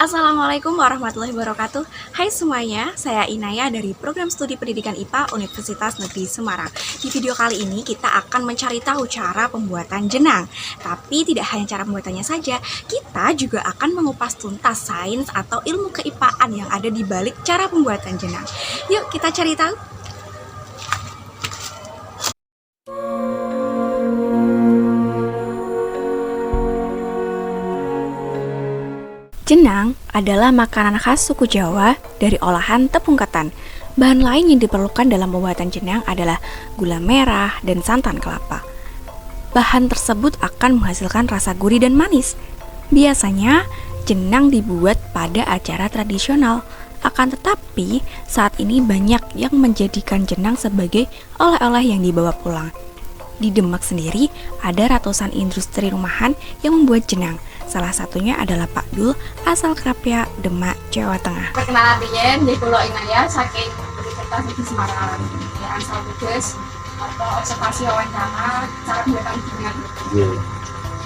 Assalamualaikum warahmatullahi wabarakatuh. Hai semuanya, saya Inaya dari Program Studi Pendidikan IPA Universitas Negeri Semarang. Di video kali ini kita akan mencari tahu cara pembuatan jenang. Tapi tidak hanya cara pembuatannya saja, kita juga akan mengupas tuntas sains atau ilmu keipaan yang ada di balik cara pembuatan jenang. Yuk kita cari tahu. Jenang adalah makanan khas suku Jawa dari olahan tepung ketan. Bahan lain yang diperlukan dalam pembuatan jenang adalah gula merah dan santan kelapa. Bahan tersebut akan menghasilkan rasa gurih dan manis. Biasanya, jenang dibuat pada acara tradisional. Akan tetapi, saat ini banyak yang menjadikan jenang sebagai oleh-oleh yang dibawa pulang. Di Demak sendiri, ada ratusan industri rumahan yang membuat jenang. Salah satunya adalah Pak Dul, asal Krapia, Demak, Jawa Tengah. Perkenalan riyen nggih kula Inaya saking Universitas Negeri Semarang. Ya asal tugas atau observasi wawancara cara pembuatan jenang.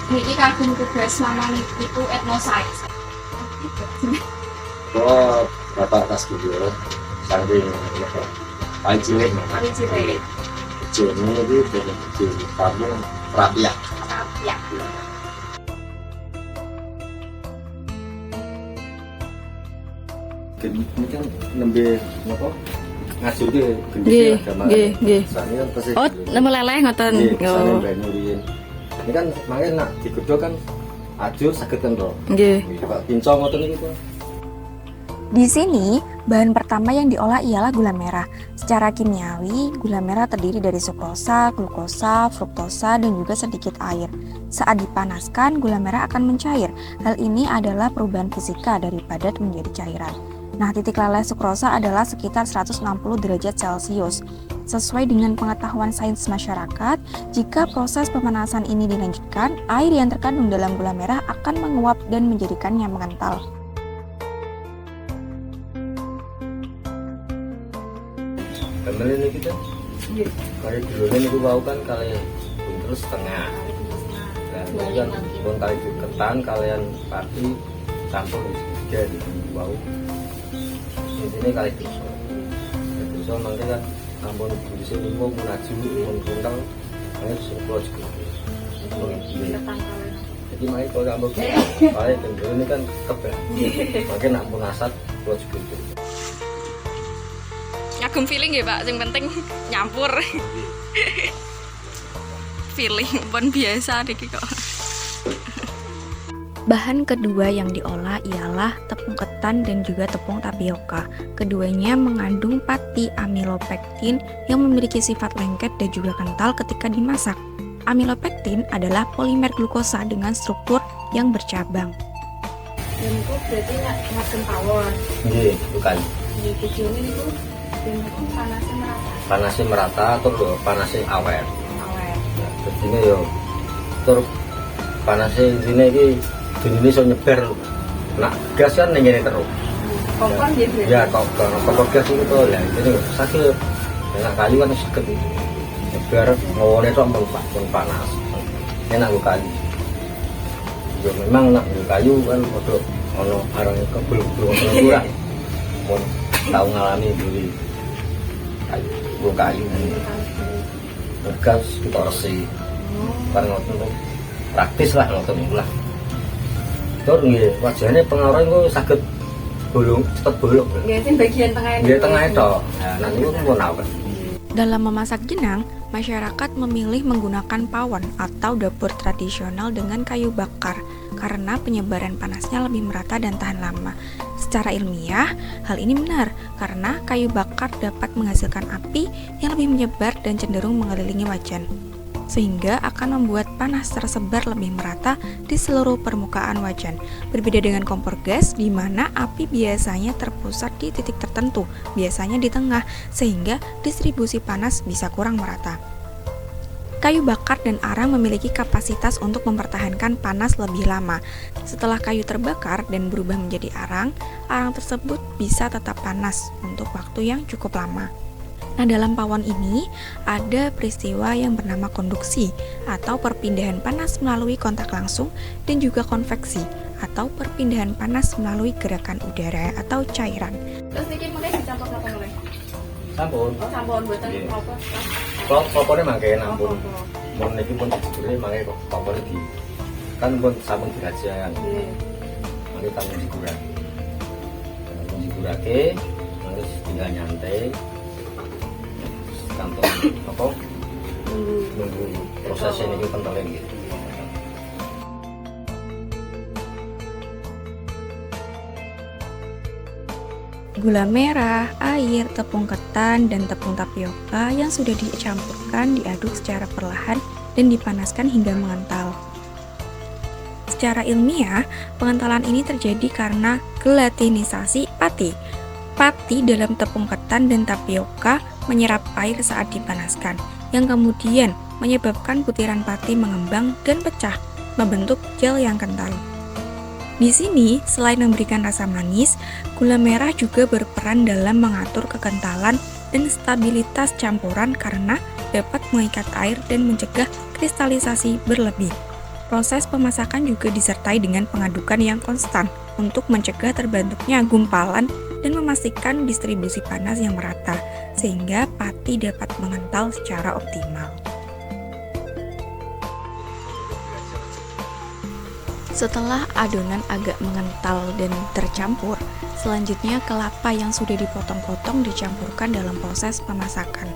Niki kagem tugas namanya itu etnoscience. Oh, Bapak tas video saking paling cilik Paling cilik. jenenge iki di kampung Krapia. Ya. Ini kan nembe napa? Ngajuke Nggih, gendhe agama. nggih. Sane kan pasti. Oh, nemu leleh ngoten. Sane banyu riyin. Ini kan mangke nak digodhog kan ajur saged kan to. Nggih. Pak pincong ngoten niku to. Di sini, bahan pertama yang diolah ialah gula merah. Secara kimiawi, gula merah terdiri dari sukrosa, glukosa, fruktosa, dan juga sedikit air. Saat dipanaskan, gula merah akan mencair. Hal ini adalah perubahan fisika dari padat menjadi cairan. Nah, titik leleh sukrosa adalah sekitar 160 derajat Celcius. Sesuai dengan pengetahuan sains masyarakat, jika proses pemanasan ini dilanjutkan, air yang terkandung dalam gula merah akan menguap dan menjadikannya mengental. Gambar ini kita. Iya. Kayak dulu niku wau kan kali buntel setengah. Dan kan pun kali ketan kalian pati campur tiga di wau. Di sini kali dosa. Dosa mangke kan ampun bisa niku mun aju mun kuntal kalian sepuluh juga. Jadi mai kalau ambek kali dulu ini kan kebel. Mungkin nak pun asat sepuluh juga. Ngagum feeling ya Pak, yang penting nyampur. Feeling pun biasa deh kok. Bahan kedua yang diolah ialah tepung ketan dan juga tepung tapioka. Keduanya mengandung pati amilopektin yang memiliki sifat lengket dan juga kental ketika dimasak. Amilopektin adalah polimer glukosa dengan struktur yang bercabang. Dan itu berarti ngagem tawon. Nggih, bukan. Di tujuannya itu dan itu panasnya merata. Panasnya merata atau panasnya awet. Awet. Jadi yo tur panasnya ini iki ini so nyebar. Nak gas kan ning ngene terus. Kompor ya berarti. Ya kok gas itu to lah. Ini sakit. Nak kayu kan seket. Nyebar ngone tok pun panas. Enak go kayu. Yo memang nak kayu kan padha ono arang kebul-bul ora. Mun tau ngalami dulu kayu gas kita resi bareng ngoten praktis lah ngoten niku lah. Tur nggih wajane pengaruh niku saged bolong cepet bolong. Nggih sing bagian tengah ini. Nggih tengah itu. Nah niku pun awet. Dalam memasak jenang, masyarakat memilih menggunakan pawon atau dapur tradisional dengan kayu bakar karena penyebaran panasnya lebih merata dan tahan lama. Secara ilmiah, hal ini benar karena kayu bakar dapat menghasilkan api yang lebih menyebar dan cenderung mengelilingi wajan, sehingga akan membuat panas tersebar lebih merata di seluruh permukaan wajan. Berbeda dengan kompor gas, di mana api biasanya terpusat di titik tertentu, biasanya di tengah, sehingga distribusi panas bisa kurang merata. Kayu bakar dan arang memiliki kapasitas untuk mempertahankan panas lebih lama. Setelah kayu terbakar dan berubah menjadi arang, arang tersebut bisa tetap panas untuk waktu yang cukup lama. Nah, dalam pawon ini ada peristiwa yang bernama konduksi atau perpindahan panas melalui kontak langsung, dan juga konveksi atau perpindahan panas melalui gerakan udara atau cairan. Terus niki mulai dicampur apa mulai? Sampun. Oh, sampun mboten Nggih. apa. Kok kompornya mangke nampun. Apa-apa. Mun niki pun dibeli mangke kok kompornya di kan pun sampun dirajang. Nggih. Mangke tamun dikurangi. Tamun dikurake, mangke tinggal nyantai. Kantong apa? Nunggu prosesnya niki pentole nggih. Gula merah, air, tepung ketan, dan tepung tapioka yang sudah dicampurkan diaduk secara perlahan dan dipanaskan hingga mengental. Secara ilmiah, pengentalan ini terjadi karena gelatinisasi pati. Pati dalam tepung ketan dan tapioka menyerap air saat dipanaskan, yang kemudian menyebabkan butiran pati mengembang dan pecah, membentuk gel yang kental. Di sini, selain memberikan rasa manis, gula merah juga berperan dalam mengatur kekentalan dan stabilitas campuran karena dapat mengikat air dan mencegah kristalisasi berlebih. Proses pemasakan juga disertai dengan pengadukan yang konstan untuk mencegah terbentuknya gumpalan dan memastikan distribusi panas yang merata, sehingga pati dapat mengental secara optimal. Setelah adonan agak mengental dan tercampur, selanjutnya kelapa yang sudah dipotong-potong dicampurkan dalam proses pemasakan.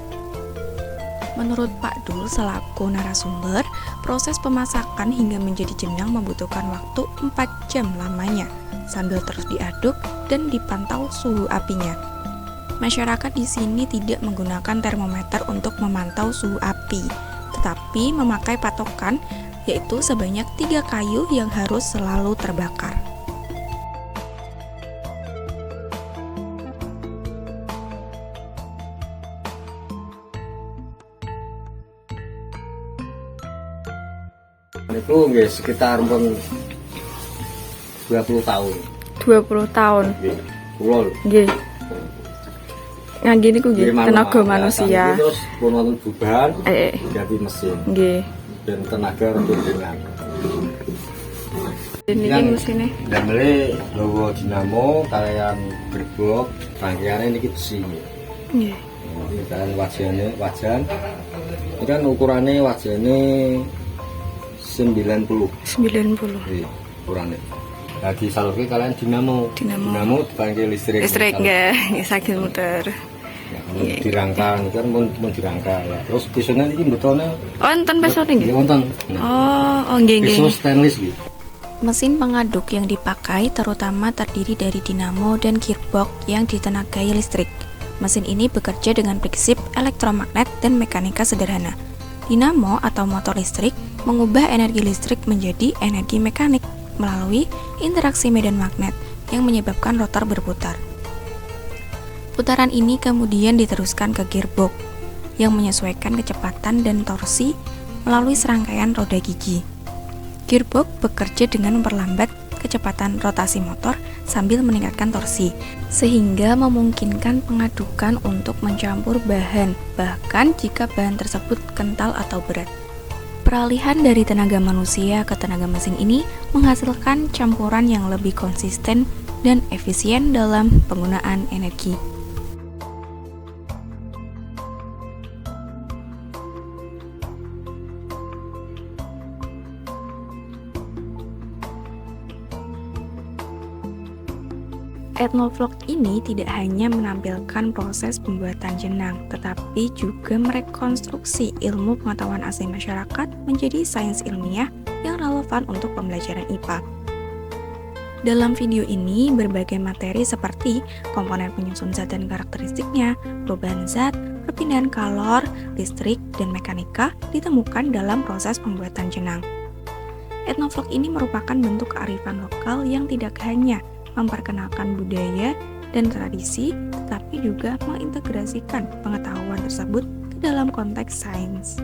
Menurut Pak Dul selaku narasumber, proses pemasakan hingga menjadi jenang membutuhkan waktu 4 jam lamanya, sambil terus diaduk dan dipantau suhu apinya. Masyarakat di sini tidak menggunakan termometer untuk memantau suhu api, tetapi memakai patokan, yaitu sebanyak 3 kayu yang harus selalu terbakar. Itu nggih sekitar pun 20 tahun. 20 tahun. Nggih. Kula lho. Nggih. Ngangge niku nggih tenaga Nah, manusia. Terus pun wonten bubahan Eh, ganti mesin nggih. dan tenaga rendungan. Ini mesinnya. Damele logo dinamo kalian gerbok rangkaiannya niki besi. Nggih. Ini kan wajan. Ini kan ukurannya wajannya 90. 90. Iya, ukurannya. Lagi salurke kalian dinamo. Dinamo. dipakai listrik. Listrik nggih, sakit muter. Ya, dirangka, ini kan mau dirangka ya. Terus pisaunya ini betulnya. Oh, enten pesone nggih. Ya, wonten. Oh, nggih nggih. Pisau stainless gitu. Mesin pengaduk yang dipakai terutama terdiri dari dinamo dan gearbox yang ditenagai listrik. Mesin ini bekerja dengan prinsip elektromagnet dan mekanika sederhana. Dinamo atau motor listrik mengubah energi listrik menjadi energi mekanik melalui interaksi medan magnet yang menyebabkan rotor berputar. Putaran ini kemudian diteruskan ke gearbox yang menyesuaikan kecepatan dan torsi melalui serangkaian roda gigi. Gearbox bekerja dengan memperlambat kecepatan rotasi motor sambil meningkatkan torsi, sehingga memungkinkan pengadukan untuk mencampur bahan, bahkan jika bahan tersebut kental atau berat. Peralihan dari tenaga manusia ke tenaga mesin ini menghasilkan campuran yang lebih konsisten dan efisien dalam penggunaan energi. Etnovlog ini tidak hanya menampilkan proses pembuatan jenang, tetapi juga merekonstruksi ilmu pengetahuan asli masyarakat menjadi sains ilmiah yang relevan untuk pembelajaran IPA. Dalam video ini, berbagai materi seperti komponen penyusun zat dan karakteristiknya, perubahan zat, perpindahan kalor, listrik, dan mekanika ditemukan dalam proses pembuatan jenang. Etnovlog ini merupakan bentuk kearifan lokal yang tidak hanya memperkenalkan budaya dan tradisi, tetapi juga mengintegrasikan pengetahuan tersebut ke dalam konteks sains.